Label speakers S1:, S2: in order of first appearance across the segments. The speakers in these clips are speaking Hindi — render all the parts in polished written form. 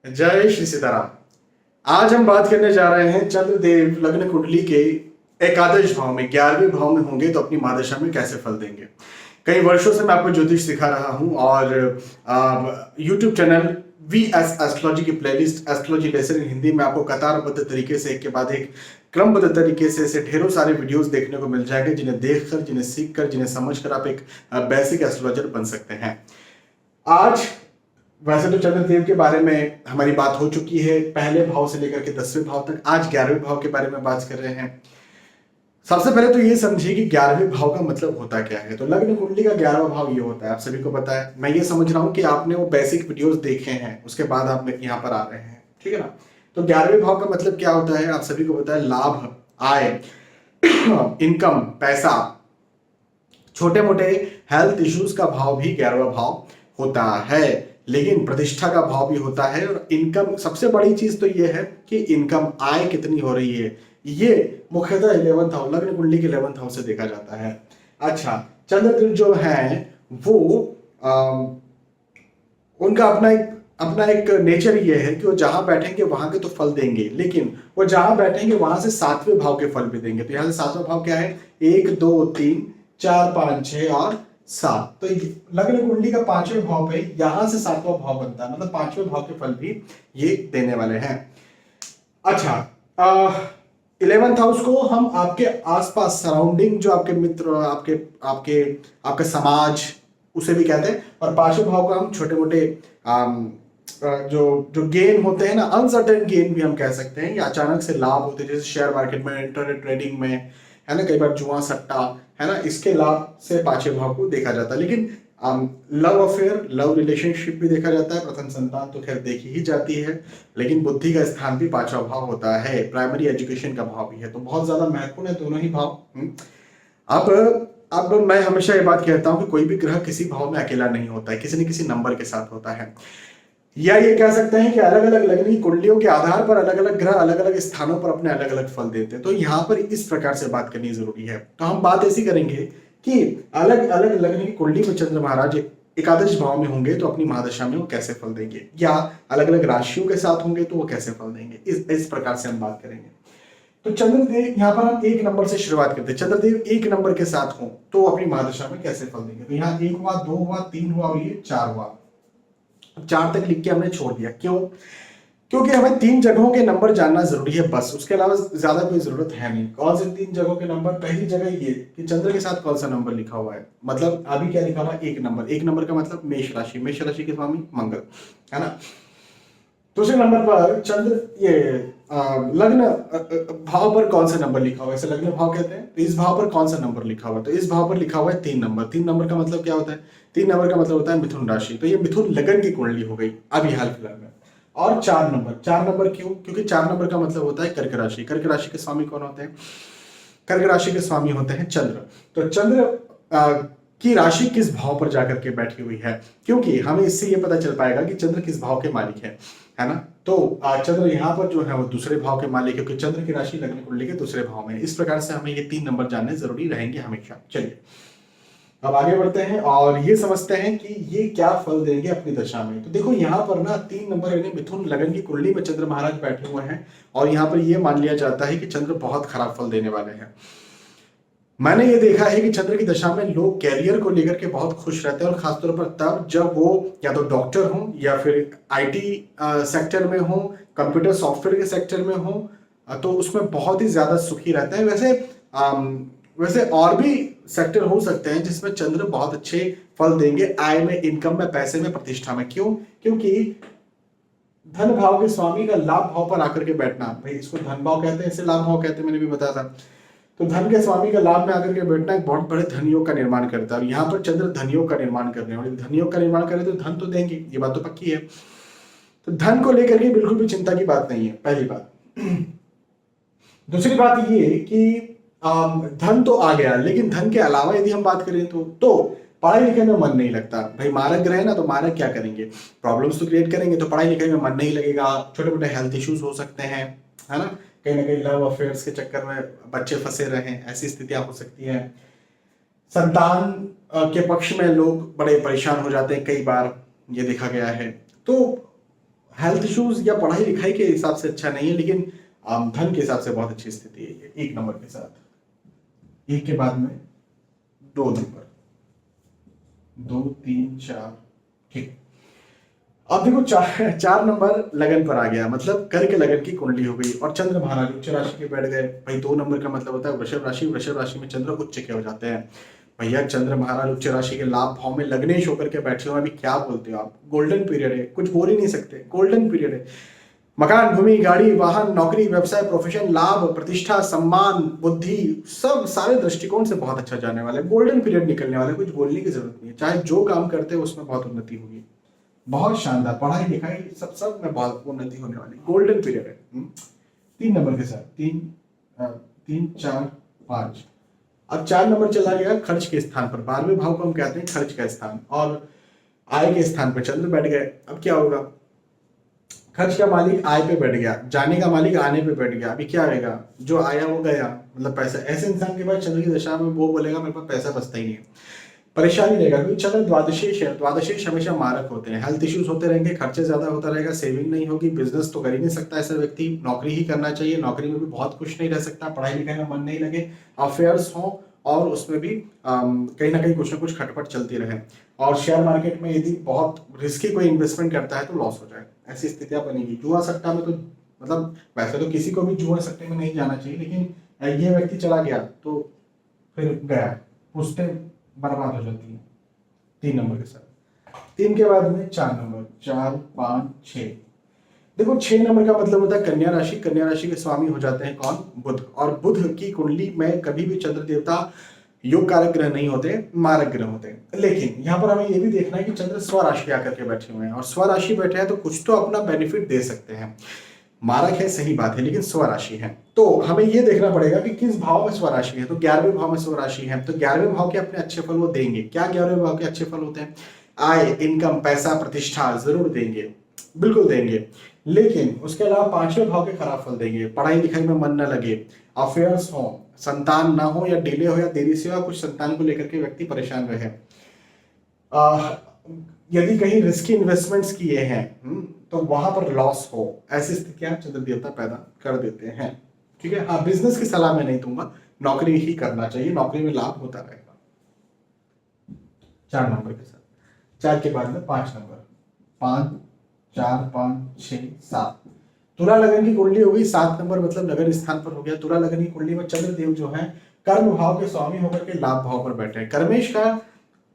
S1: जय श्री सीताराम। आज हम बात करने जा रहे हैं चंद्रदेव लग्न कुंडली के एकादश भाव में 11वें भाव में होंगे तो अपनी महादशा में कैसे फल देंगे। कई वर्षों से मैं आपको ज्योतिष सिखा रहा हूं और यूट्यूब चैनल VS एस्ट्रोलॉजी की playlist astrology lesson in Hindi में आपको कतारबद्ध तरीके से एक के बाद एक क्रमबद्ध तरीके से ऐसे ढेरों सारे वीडियोस देखने को मिल जाएंगे जिन्हें देखकर, जिन्हें सीखकर, जिन्हें समझकर आप एक बेसिक एस्ट्रोलॉजर बन सकते हैं। आज वैसे तो चंद्रदेव के बारे में हमारी बात हो चुकी है, पहले भाव से लेकर के 10वें भाव तक। आज 11वें भाव के बारे में बात कर रहे हैं। सबसे पहले तो ये समझिए कि 11वें भाव का मतलब होता क्या है। तो लग्न कुंडली का 11वां भाव ये होता है, आप सभी को पता है। मैं ये समझ रहा हूं कि आपने वो बेसिक वीडियोस देखे हैं, उसके बाद आप यहाँ पर आ रहे हैं, ठीक है ना। तो 11वें भाव का मतलब क्या होता है, आप सभी को पता है। लाभ, आय, इनकम, पैसा, छोटे मोटे हेल्थ इश्यूज का भाव भी 11वां भाव होता है। लेकिन प्रतिष्ठा का भाव भी होता है और इनकम, सबसे बड़ी चीज तो ये है कि इनकम, आय कितनी हो रही है, ये मुख्यतः 11th हाउस, लग्न कुंडली के 11th हाउस से देखा जाता है। अच्छा, चंद्रदेव जो है वो उनका अपना एक नेचर ये है कि वो जहां बैठेंगे वहां के तो फल देंगे, लेकिन वो जहां बैठेंगे वहां से 7वें भाव के फल भी देंगे। तो यहां से 7वां भाव क्या है, 1 2 3 4 5 6 और 7। तो लग्न कुंडली का 5वें भाव पे यहां से 7वां भाव बनता है, मतलब 5वें भाव के फल भी ये देने वाले हैं। अच्छा, 11th हाउस को हम आपके आसपास सराउंडिंग, जो आपके मित्र, आपके आपके आपका समाज, उसे भी कहते हैं। और 5वें भाव को हम छोटे मोटे जो गेन होते हैं ना, अनसर्टेन गेन भी हम कह सकते हैं, या अचानक से लाभ होते हैं, जैसे शेयर मार्केट में, इंटरनेट ट्रेडिंग में, है ना, कई बार जुआ सट्टा, है ना, इसके लाभ से 5वें भाव को देखा जाता है। लेकिन लव अफेयर, लव रिलेशनशिप भी देखा जाता है। प्रथम संतान तो खैर देखी ही जाती है, लेकिन बुद्धि का स्थान भी 5वां भाव होता है। प्राइमरी एजुकेशन का भाव भी है, तो बहुत ज्यादा महत्वपूर्ण है दोनों ही भाव। अब मैं हमेशा ये बात कहता हूं कि कोई भी ग्रह किसी भाव में अकेला नहीं होता है, किसी न किसी नंबर के साथ होता है। या ये कह सकते हैं कि अलग अलग लग्न की कुंडलियों के आधार पर अलग अलग ग्रह अलग अलग स्थानों पर अपने अलग अलग फल देते हैं। तो यहाँ पर इस प्रकार से बात करनी जरूरी है। तो हम बात ऐसी करेंगे कि अलग अलग लग्न की कुंडली में चंद्र महाराज एकादश भाव में होंगे तो अपनी महादशा में वो कैसे फल देंगे, या अलग अलग राशियों के साथ होंगे तो वो कैसे फल देंगे, इस प्रकार से हम बात करेंगे। तो चंद्रदेव, यहाँ पर हम 1 नंबर से शुरुआत करते हैं। चंद्रदेव 1 नंबर के साथ हो तो अपनी महादशा में कैसे फल देंगे। तो यहाँ 1 हुआ, 2 हुआ, 3 हुआ और ये 4 हुआ। 4 तक लिख के हमने छोड़ दिया, क्यों? क्योंकि हमें 3 जगहों के नंबर जानना जरूरी है बस, उसके अलावा ज्यादा कोई जरूरत है नहीं। कौन से 3 जगहों के नंबर? पहली जगह ये कि चंद्र के साथ कौन सा नंबर लिखा हुआ है, मतलब अभी क्या लिखा हुआ है, 1 नंबर। 1 नंबर का मतलब मेष राशि, मेष राशि के स्वामी मंगल, है ना। दूसरे नंबर पर चंद्र, ये लग्न भाव पर कौन सा नंबर लिखा हुआ है, इसे लग्न भाव कहते हैं। तो इस भाव पर कौन सा नंबर लिखा हुआ है, तो इस भाव पर लिखा हुआ है 3 नंबर। 3 नंबर का मतलब क्या होता है? 3 नंबर का मतलब होता है मिथुन राशि। तो ये मिथुन लगन की कुंडली हो गई अभी हाल फिलहाल में। और 4 नंबर, 4 नंबर क्यों? क्योंकि 4 नंबर का मतलब होता है कर्क राशि। कर्क राशि के स्वामी कौन होते हैं? कर्क राशि के स्वामी होते हैं चंद्र। तो चंद्र की राशि किस भाव पर जाकर के बैठी हुई है, क्योंकि हमें इससे ये पता चल पाएगा कि चंद्र किस भाव के मालिक है ना। तो चंद्र यहाँ पर जो है वो दूसरे भाव के मालिक है, क्योंकि चंद्र की राशि लग्न कुंडली के दूसरे भाव में। इस प्रकार से हमें ये 3 नंबर जानने जरूरी रहेंगे हमेशा। चलिए अब आगे बढ़ते हैं और ये समझते हैं कि ये क्या फल देंगे अपनी दशा में। तो देखो यहाँ पर ना 3 नंबर यानी मिथुन लगन की कुंडली में चंद्र महाराज बैठे हुए हैं, और यहाँ पर ये मान लिया जाता है कि चंद्र बहुत खराब फल देने वाले हैं। मैंने ये देखा है कि चंद्र की दशा में लोग कैरियर को लेकर के बहुत खुश रहते हैं, और खासतौर पर तब जब वो या तो डॉक्टर हो, या फिर IT सेक्टर में हो, कंप्यूटर सॉफ्टवेयर के सेक्टर में हो, तो उसमें बहुत ही ज्यादा सुखी रहते हैं। वैसे और भी सेक्टर हो सकते हैं जिसमें चंद्र बहुत अच्छे फल देंगे, आय में, इनकम में, पैसे में, प्रतिष्ठा में। क्यों? क्योंकि धन भाव के स्वामी का लाभ भाव पर आकर के बैठना, भाई इसको धन भाव कहते हैं, इसे लाभ भाव कहते हैं, मैंने भी बताया था। तो धन के स्वामी का लाभ में आकर के बैठना एक बहुत बड़े धनयोग का निर्माण करता है, और यहाँ पर चंद्र धनयोग का निर्माण कर रहे हैं। और धनयोग का निर्माण करें तो धन तो देंगे, ये बात तो पक्की है। तो धन को लेकर के बिल्कुल भी चिंता की बात नहीं है, पहली बात। दूसरी बात ये कि धन तो आ गया, लेकिन धन के अलावा यदि हम बात करें तो पढ़ाई लिखाई में मन नहीं लगता। भाई मारक ग्रह ना, तो मारक क्या करेंगे, प्रॉब्लम्स तो क्रिएट करेंगे, तो पढ़ाई लिखाई में मन नहीं लगेगा। छोटे मोटे हेल्थ इश्यूज हो सकते हैं, है ना, कहीं ना कहीं लव अफेयर्स के चक्कर में बच्चे फंसे रहे, ऐसी स्थितियां हो सकती है। संतान के पक्ष में लोग बड़े परेशान हो जाते हैं, कई बार ये देखा गया है। तो हेल्थ इश्यूज या पढ़ाई लिखाई के हिसाब से अच्छा नहीं है, लेकिन धन के हिसाब से बहुत अच्छी स्थिति है ये, एक नंबर के साथ। एक के बाद में दो नंबर, 2 3 4, ठीक। अब देखो चार नंबर लगन पर आ गया, मतलब कर के लगन की कुंडली हो गई, और चंद्र महाराज उच्च राशि के बैठ गए। भाई 2 नंबर का मतलब होता है वृषभ राशि, वृषभ राशि में चंद्र उच्च के हो जाते हैं। भैया चंद्र महाराज उच्च राशि के लाभ भाव में लग्नेश होकर के बैठे हो, अभी क्या बोलते हो आप, गोल्डन पीरियड है, कुछ बोल ही नहीं सकते, गोल्डन पीरियड है। मकान, भूमि, गाड़ी, वाहन, नौकरी, व्यवसाय, प्रोफेशन, लाभ, प्रतिष्ठा, सम्मान, बुद्धि, सब सारे दृष्टिकोण से बहुत अच्छा जाने वाला है, गोल्डन पीरियड निकलने वाला है, कुछ बोलने की जरूरत नहीं है। चाहे जो काम करते हो उसमें बहुत उन्नति होगी, बहुत शानदार, पढ़ाई लिखाई सब सब में बहुत उन्नति होने वाली, गोल्डन पीरियड है। 3 नंबर के साथ, 3 4 5। अब 4 नंबर चला गया खर्च के स्थान पर, 12वें भाव को हम कहते हैं खर्च का स्थान, और आय के स्थान पर चंद्र बैठ गए। अब क्या होगा, खर्च का मालिक आय पे बैठ गया, जाने का मालिक आने पे बैठ गया, अभी क्या होगा, जो आया वो गया, मतलब पैसा। ऐसे इंसान के पास चंद्र की दशा में वो बोलेगा मेरे पास पैसा बचता ही नहीं है, परेशानी रहेगा, क्योंकि चंद्र द्वादशीश है, द्वादशीश हमेशा मारक होते हैं, हेल्थ इश्यूज होते रहेंगे, खर्चे ज्यादा होता रहेगा, सेविंग नहीं होगी, बिजनेस तो कर ही नहीं सकता ऐसा व्यक्ति, नौकरी ही करना चाहिए, नौकरी में भी बहुत खुश नहीं रह सकता, पढ़ाई लिखाई में मन नहीं लगे, अफेयर्स हो और उसमें भी कहीं ना कहीं कुछ ना कुछ खटपट चलती रहे, और शेयर मार्केट में यदि बहुत रिस्की कोई इन्वेस्टमेंट करता है तो लॉस हो जाए, ऐसी स्थितियां बनेगी। जुआ सट्टा में तो मतलब वैसे तो किसी को भी जुआ सट्टे में नहीं जाना चाहिए, लेकिन ये व्यक्ति चला गया तो फिर गया, पुश्ते बर्बाद हो जाती है। 3 नंबर के साथ, 3 के बाद में 4 नंबर, 4 5 6। देखो 6 नंबर का मतलब होता है कन्या राशि, कन्या राशि के स्वामी हो जाते हैं कौन, बुध, और बुध की कुंडली में कभी भी चंद्र देवता योग कारक ग्रह नहीं होते, मारक ग्रह होते हैं। लेकिन यहाँ पर हमें यह भी देखना है कि चंद्र स्वराशि आकर के बैठे हुए हैं, और स्वराशि बैठे हैं तो कुछ तो अपना बेनिफिट दे सकते हैं, मारक है सही बात है, लेकिन स्वराशि है, तो हमें यह देखना पड़ेगा कि किस भाव में स्वराशि है। तो 11वें भाव में स्वराशि है, तो 11वें भाव के अपने अच्छे फल वो देंगे। क्या 11वें भाव के अच्छे फल होते हैं, आय, इनकम, पैसा, प्रतिष्ठा जरूर देंगे, बिल्कुल देंगे, लेकिन उसके अलावा 5वें भाव के खराब फल देंगे, पढ़ाई लिखाई में मन न लगे, अफेयर्स हो, संतान ना हो या डिले हो या देरी से हो, कुछ संतान को लेकर के व्यक्ति परेशान रहे, यदि कहीं रिस्की इन्वेस्टमेंट्स किए हैं तो वहां पर लॉस हो, ऐसी स्थितियां चंद्र देवता पैदा कर देते हैं। ठीक है, हाँ बिजनेस की सलाह मैं नहीं दूंगा, नौकरी ही करना चाहिए, नौकरी में लाभ होता रहेगा। 4 नंबर के साथ, 4 के बाद में 5 नंबर, 5 4 5 6 7। तुला लगन की कुंडली हो गई, 7 नंबर मतलब लगन स्थान पर हो गया। तुला लगन की कुंडली में चंद्र देव जो है कर्म भाव के स्वामी होकर के लाभ भाव पर बैठे हैं, कर्मेश का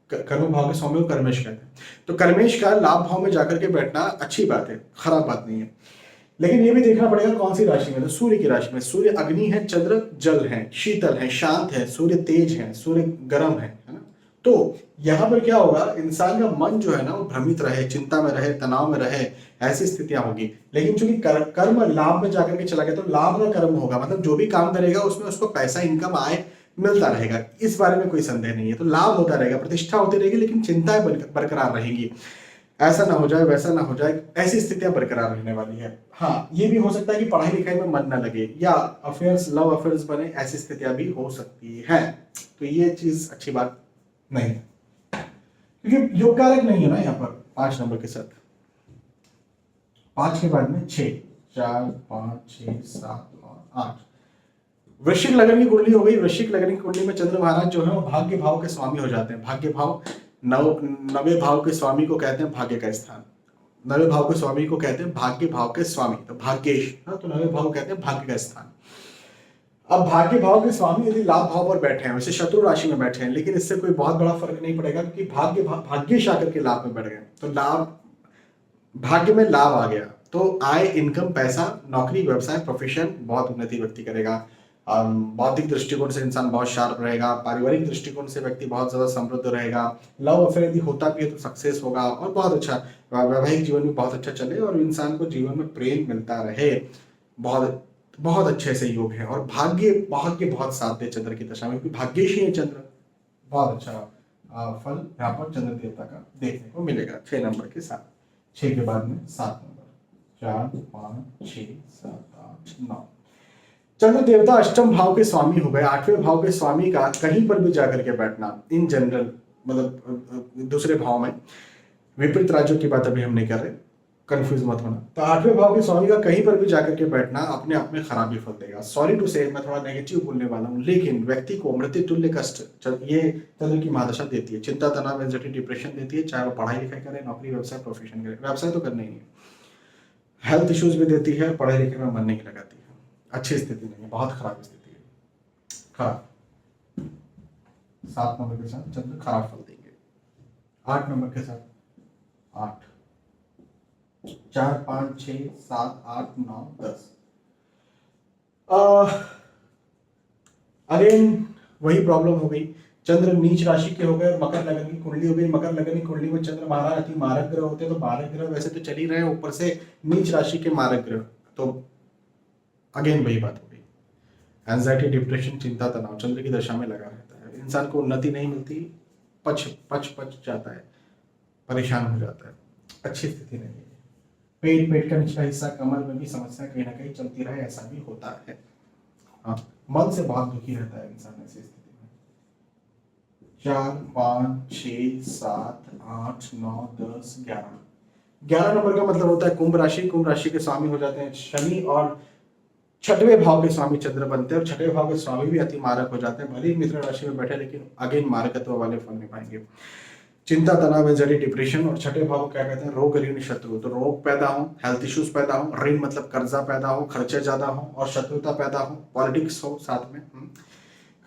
S1: कर्म भाव के स्वामी को कर्मेश कहते हैं, तो कर्मेश का लाभ भाव में जाकर के बैठना अच्छी बात है, खराब बात नहीं है, लेकिन ये भी देखना पड़ेगा कौन सी राशि में, तो सूर्य की राशि में। सूर्य अग्नि है, चंद्र जल है, शीतल है, शांत है, सूर्य तेज है, सूर्य गर्म है ना। तो यहाँ पर क्या होगा, इंसान का मन जो है ना वो भ्रमित रहे, चिंता में रहे, तनाव में रहे, ऐसी स्थितियां होगी। लेकिन चूंकि कर्म लाभ में जाकर के चला गया तो लाभ का कर्म होगा, मतलब जो भी काम करेगा उसमें उसको पैसा, इनकम, आय मिलता रहेगा, इस बारे में कोई संदेह नहीं है, तो लाभ होता रहेगा, प्रतिष्ठा होती रहेगी, लेकिन चिंताएं बरकरार रहेंगी, ऐसा ना हो जाए वैसा ना हो जाए, ऐसी स्थितियां बरकरार रहने वाली है। हाँ ये भी हो सकता है कि पढ़ाई लिखाई में मन न लगे या अफेयर्स, लव अफेयर्स बने, ऐसी स्थितियां भी हो सकती है, तो ये चीज अच्छी बात नहीं है, क्योंकि योग कारक नहीं है ना यहाँ पर 5 नंबर के साथ। 5 के बाद में 6, 4 5 6 7 और 8। वृश्चिक लगन की कुंडली हो गई, वृश्चिक लगन की कुंडली में चंद्र महाराज जो है वो भाग्य भाव के स्वामी हो जाते हैं। भाग्य भाव, नवे भाव के स्वामी को कहते हैं भाग्य का स्थान, नवे भाव के स्वामी को कहते हैं भाग्य भाव के स्वामी, तो भाग्येश, हाँ तो नवे भाव कहते हैं भाग्य का स्थान। अब भाग्य भाव के स्वामी यदि लाभ भाव पर बैठे हैं, वैसे शत्रु राशि में बैठे हैं, लेकिन इससे कोई बहुत बड़ा फर्क नहीं पड़ेगा, क्योंकि भाग्येश आकर के लाभ में बैठ गए, तो लाभ, भाग्य में लाभ आ गया, तो आय, इनकम, पैसा, नौकरी, व्यवसाय, प्रोफेशन, बहुत उन्नति व्यक्ति करेगा। बौद्धिक दृष्टिकोण से इंसान बहुत शार्प रहेगा, पारिवारिक दृष्टिकोण से व्यक्ति बहुत ज्यादा समृद्ध रहेगा, लव अफेयर यदि होता भी है तो सक्सेस होगा, और बहुत अच्छा वैवाहिक जीवन भी बहुत अच्छा चले, और इंसान को जीवन में प्रेम मिलता रहे, बहुत बहुत अच्छे से योग है। और भाग्य भाग्य बहुत साथ दे चंद्र की दशा में, क्योंकि भाग्येश ही है चंद्र, बहुत अच्छा फल यहाँ पर चंद्र देवता का देखने को मिलेगा 6 नंबर के साथ। 6 के बाद में 7 नंबर, 4 5 6 7 8 9। चंद्र देवता अष्टम भाव के स्वामी हो गए। 8वें भाव के स्वामी का कहीं पर भी जाकर के बैठना इन जनरल, मतलब दूसरे भाव में, विपरीत राज्यों की बात अभी हम नहीं कर रहे, कंफ्यूज मत होना। तो 8वें भाव के स्वामी का कहीं पर भी जाकर के बैठना अपने आप में खराब ही फल देगा। सॉरी टू से मैं थोड़ा नेगेटिव बोलने वाला हूँ, लेकिन व्यक्ति को मृत्यु तुल्य कष्ट ये चंद्र की महादशा देती है। चिंता, तनाव, एंजाइटी, डिप्रेशन देती है, चाहे वो पढ़ाई लिखाई करे, नौकरी, व्यवसाय, प्रोफेशन करे। व्यवसाय तो करना ही नहीं, हेल्थ इश्यूज भी देती है, पढ़ाई लिखाई में मन नहीं लगाती है, अच्छी स्थिति नहीं है, बहुत खराब स्थिति है, खराब। 7 नंबर के साथ चंद्र खराब फल देंगे। 8 नंबर के साथ 8, 4, 5, 6, 7, 8, 9, 10। अगेन वही प्रॉब्लम हो गई, चंद्र नीच राशि के हो गए और मकर लगन की कुंडली हो गई। मकर लगन की कुंडली में चंद्र महाराज अति मारक ग्रह होते हैं, तो मारक ग्रह वैसे तो चल ही रहे हैं, ऊपर से नीच राशि के मारक ग्रह, तो अगेन वही बात हो गई। एंजाइटी, डिप्रेशन, चिंता, तनाव चंद्र की दशा में लगा रहता है। इंसान को उन्नति नहीं मिलती, पच जाता है, परेशान हो जाता है, अच्छी स्थिति नहीं है। पेट का निचला हिस्सा, कमर में भी समस्या कहीं ना कहीं चलती रहे, ऐसा भी होता है। हाँ, मन से बहुत दुखी रहता है इंसान ऐसी स्थिति में। 4, 5, 6, 7, 8, 9, 10, 11। 11 नंबर का मतलब होता है कुंभ राशि। कुंभ राशि के स्वामी हो जाते हैं शनि और 6वें भाव के स्वामी चंद्र बनते हैं, और 6वें भाव के स्वामी भी अति मारक हो जाते हैं। भले ही मिथुन राशि में बैठे, लेकिन अगेन मारकत्व वाले फल निभाएंगे। चिंता, तनाव, एंजाइटी, डिप्रेशन, और 6वें भाव को क्या कहते हैं, रोग, ऋण, शत्रु। तो रोग पैदा हो, हेल्थ इश्यूज पैदा हो, ऋण मतलब कर्जा पैदा हो, खर्चे ज्यादा हो, और शत्रुता पैदा हो, पॉलिटिक्स हो साथ में।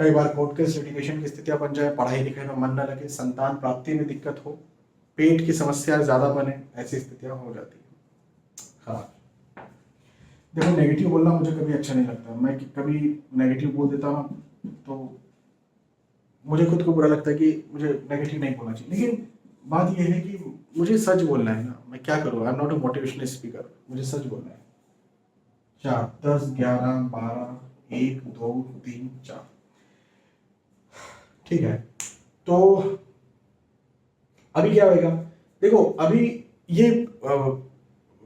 S1: कई बार कोर्ट केस लिटिगेशन की स्थितियां बन जाए, पढ़ाई लिखाई में मन न लगे, संतान प्राप्ति में दिक्कत हो, पेट की समस्या ज्यादा बने, ऐसी स्थितियां हो जाती है। हाँ, देखो नेगेटिव बोलना मुझे कभी अच्छा नहीं लगता। मैं कभी नेगेटिव बोल देता हूँ तो मुझे खुद को बुरा लगता है कि मुझे नेगेटिव नहीं बोलना चाहिए, लेकिन बात यह है कि मुझे सच बोलना है ना, मैं क्या करूँ, I am not a motivational speaker, मुझे सच बोलना है। 4, 10, 11, 12, 1, 2, 3, 4, ठीक है। तो अभी क्या होगा, देखो अभी ये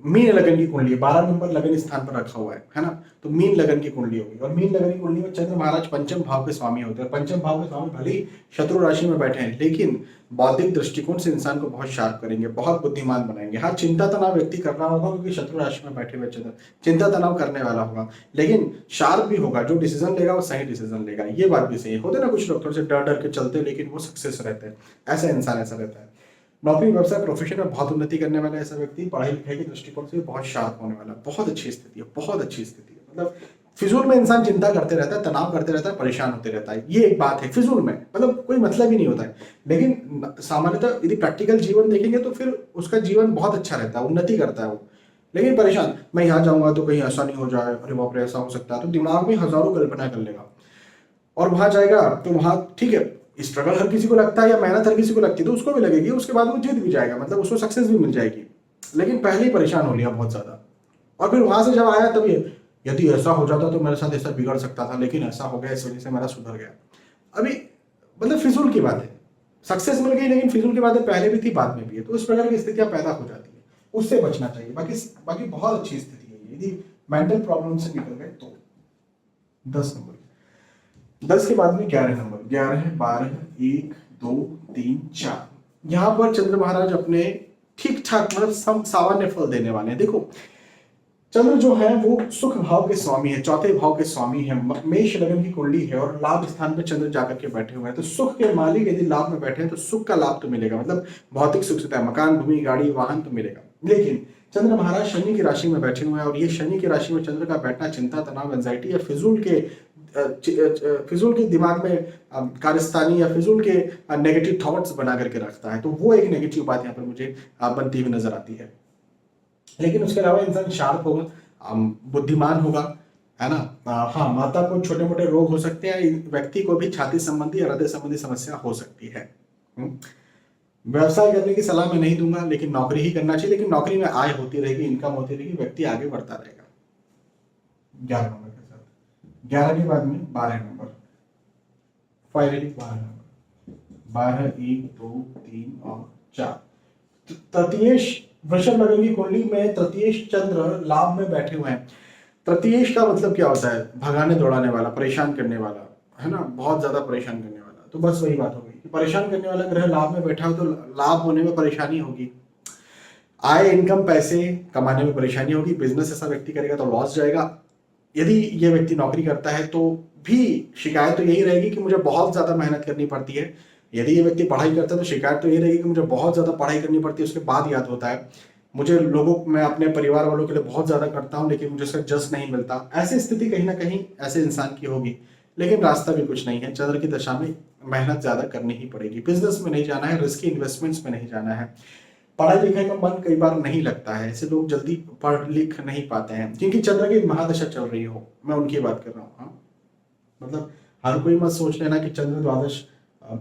S1: मीन लगन की कुंडली 12 नंबर लगन स्थान पर रखा हुआ है ना, तो मीन लगन की कुंडली होगी, और मीन लगन की कुंडली में चंद्र महाराज पंचम भाव के स्वामी होते हैं। पंचम भाव के स्वामी भले ही शत्रु राशि में बैठे हैं, लेकिन बौद्धिक दृष्टिकोण से इंसान को बहुत शार्प करेंगे, बहुत बुद्धिमान बनाएंगे। हाँ, चिंता तनाव व्यक्ति कर रहा होगा क्योंकि शत्रु राशि में बैठे हुए चंद्र चिंता तनाव करने वाला होगा, लेकिन शार्प भी होगा। जो डिसीजन लेगा वो सही डिसीजन लेगा, ये बात भी सही है। होते ना कुछ लोग थोड़े से डर डर के चलते हैं, लेकिन वो सक्सेस रहते हैं, ऐसा इंसान ऐसा रहता है। नौकरी, व्यवसाय, प्रोफेशन में बहुत उन्नति करने वाला ऐसा व्यक्ति, पढ़ाई लिखाई के दृष्टिकोण से बहुत शार्प होने वाला, बहुत अच्छी स्थिति है, बहुत अच्छी स्थिति है। मतलब फिजूल में इंसान चिंता करते रहता है, तनाव करते रहता है, परेशान होते रहता है, ये एक बात है फिजूल में, मतलब कोई मतलब ही नहीं होता है। लेकिन सामान्यतः यदि प्रैक्टिकल जीवन देखेंगे तो फिर उसका जीवन बहुत अच्छा रहता है, उन्नति करता है वो। लेकिन परेशान, मैं यहाँ जाऊंगा तो कहीं ऐसा नहीं हो जाए, अरे बाप रे ऐसा हो सकता है, तो दिमाग में हजारों कल्पना कर लेगा, और वहां जाएगा तो वहां ठीक है, स्ट्रगल हर किसी को लगता है या मेहनत हर किसी को लगती है, तो उसको भी लगेगी, उसके बाद वो जीत भी जाएगा, मतलब उसको सक्सेस भी मिल जाएगी। लेकिन पहले ही परेशान हो लिया बहुत ज्यादा, और फिर वहां से जब आया तब ये, यदि ऐसा हो जाता तो मेरे साथ ऐसा बिगड़ सकता था, लेकिन ऐसा हो गया, इस वजह से मेरा सुधर गया। अभी मतलब फिजूल की बात है, सक्सेस मिल गई, लेकिन फिजूल की बातें पहले भी थी, बाद में भी है, तो इस प्रकार की स्थितियां पैदा हो जाती है, उससे बचना चाहिए। बाकी बहुत अच्छी स्थिति है यदि मेंटल प्रॉब्लम से निकल गए तो। 10 नंबर, 10 के बाद में 11 नंबर, 11, 12, 1, 2, 3, 4। यहां पर चंद्र महाराज अपने ठीक ठाक मतलब सामान्य फल देने वाले हैं। देखो चंद्र जो है वो सुख भाव के स्वामी है, चौथे भाव के स्वामी है, मेष लगन की कुंडली है, और लाभ स्थान पे चंद्र जाकर के बैठे हुए हैं। तो सुख के मालिक यदि लाभ में बैठे हैं तो सुख का लाभ तो मिलेगा, मतलब भौतिक सुख से मकान, भूमि, गाड़ी, वाहन तो मिलेगा। लेकिन चंद्र महाराज शनि की राशि में बैठे हुए हैं, और ये शनि की राशि में चंद्र का बैठना चिंता, तनाव, एंजाइटी या फिजूल के दिमाग में कारस्तानी या फिजूल के नेगेटिव थॉट्स बना करके रखता है, तो वो एक नेगेटिव बात यहाँ पर मुझे बनती हुई नजर आती है। लेकिन उसके अलावा इंसान शार्प होगा, बुद्धिमान होगा, है ना। हाँ, माता को छोटे मोटे रोग हो सकते हैं, व्यक्ति को भी छाती संबंधी या हृदय संबंधी समस्या हो सकती है। व्यवसाय करने की सलाह मैं नहीं दूंगा, लेकिन नौकरी ही करना चाहिए, लेकिन नौकरी में आय होती रहेगी, इनकम होती रहेगी, व्यक्ति आगे बढ़ता रहेगा। 11 नंबर के साथ 11 के बाद में 12 नंबर, फाइनली 12 नंबर, 12, 1, 2, 3 और 4। तृतीयेश वृषभ लगन की कुंडली में तृतीयेश चंद्र लाभ में बैठे हुए हैं। तृतीयेश का मतलब क्या होता है, भगाने दौड़ाने वाला, परेशान करने वाला, है ना, बहुत ज्यादा परेशान करने वाला। तो बस वही बात हो गई कि परेशान करने वाला ग्रह लाभ में बैठा हो तो लाभ होने में परेशानी होगी। आय, इनकम, पैसे कमाने में परेशानी होगी। बिजनेस ऐसा व्यक्ति करेगा तो लॉस जाएगा। यदि ये व्यक्ति नौकरी करता है तो भी शिकायत तो यही रहेगी कि मुझे बहुत ज्यादा मेहनत करनी पड़ती है। यदि ये व्यक्ति पढ़ाई करता है तो शिकायत तो यही रहेगी कि मुझे बहुत ज्यादा पढ़ाई करनी पड़ती है, उसके बाद याद होता है मुझे मैं अपने परिवार वालों के लिए बहुत ज्यादा करता हूँ लेकिन मुझे उसका जस्ट नहीं मिलता। ऐसी स्थिति कहीं ना कहीं ऐसे इंसान की होगी, लेकिन रास्ता भी कुछ नहीं है। चंद्र की दशा में मेहनत ज्यादा करनी ही पड़ेगी। बिजनेस में नहीं जाना है, रिस्की इन्वेस्टमेंट्स में नहीं जाना है। पढ़ाई लिखाई में मन कई बार नहीं लगता है, ऐसे लोग जल्दी पढ़ लिख नहीं पाते हैं जिनकी चंद्र की महादशा चल रही हो, मैं उनकी बात कर रहा हूँ। हाँ, मतलब हर कोई मत सोच लेना कि चंद्र द्वादश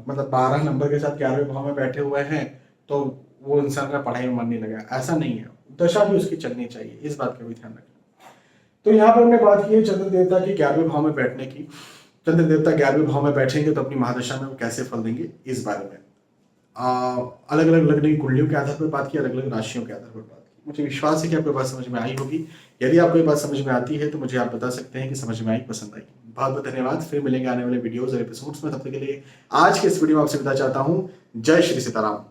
S1: मतलब 12 नंबर के साथ 11वें भाव में बैठे हुए हैं तो वो इंसान का पढ़ाई में मन नहीं लगा, ऐसा नहीं है। दशा भी उसकी चलनी चाहिए, इस बात का भी ध्यान रखना। तो यहाँ पर हमने बात की है चंद्र देवता की 11वें भाव में बैठने की। चंद्र देवता 11वें भाव में बैठेंगे तो अपनी महादशा में वो कैसे फल देंगे, इस बारे में अलग अलग लग्न की कुंडलियों के आधार पर बात की, अलग अलग राशियों के आधार पर बात की। मुझे विश्वास है कि आपको बात समझ में आई होगी। यदि आपको ये बात समझ में आती है तो मुझे आप बता सकते हैं कि समझ में आई, पसंद आई। बहुत बहुत धन्यवाद। फिर मिलेंगे आने वाले वीडियोस और एपिसोड्स में। तब तक के लिए आज के इस वीडियो में आपसे विदा चाहता हूँ। जय श्री सीताराम।